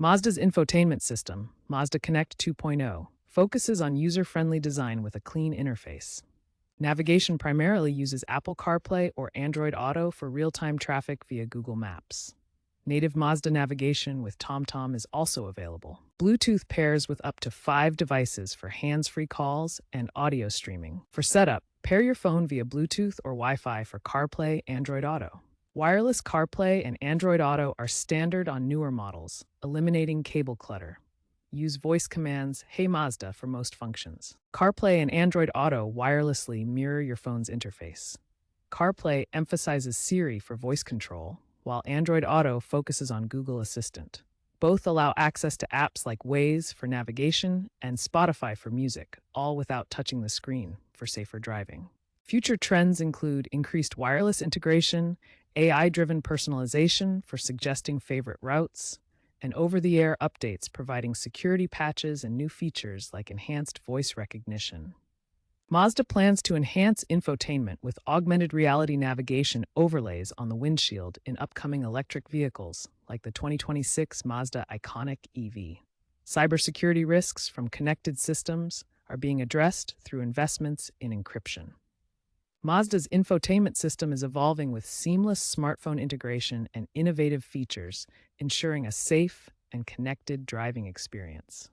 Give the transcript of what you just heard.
Mazda's infotainment system, Mazda Connect 2.0, focuses on user-friendly design with a clean interface. Navigation primarily uses Apple CarPlay or Android Auto for real-time traffic via Google Maps. Native Mazda navigation with TomTom is also available. Bluetooth pairs with up to 5 devices for hands-free calls and audio streaming. For setup, pair your phone via Bluetooth or Wi-Fi for CarPlay, Android Auto. Wireless CarPlay and Android Auto are standard on newer models, eliminating cable clutter. Use voice commands "Hey Mazda" for most functions. CarPlay and Android Auto wirelessly mirror your phone's interface. CarPlay emphasizes Siri for voice control, while Android Auto focuses on Google Assistant. Both allow access to apps like Waze for navigation and Spotify for music, all without touching the screen for safer driving. Future trends include increased wireless integration, AI-driven personalization for suggesting favorite routes, and over-the-air updates providing security patches and new features like enhanced voice recognition. Mazda plans to enhance infotainment with augmented reality navigation overlays on the windshield in upcoming electric vehicles like the 2026 Mazda Iconic EV. Cybersecurity risks from connected systems are being addressed through investments in encryption. Mazda's infotainment system is evolving with seamless smartphone integration and innovative features, ensuring a safe and connected driving experience.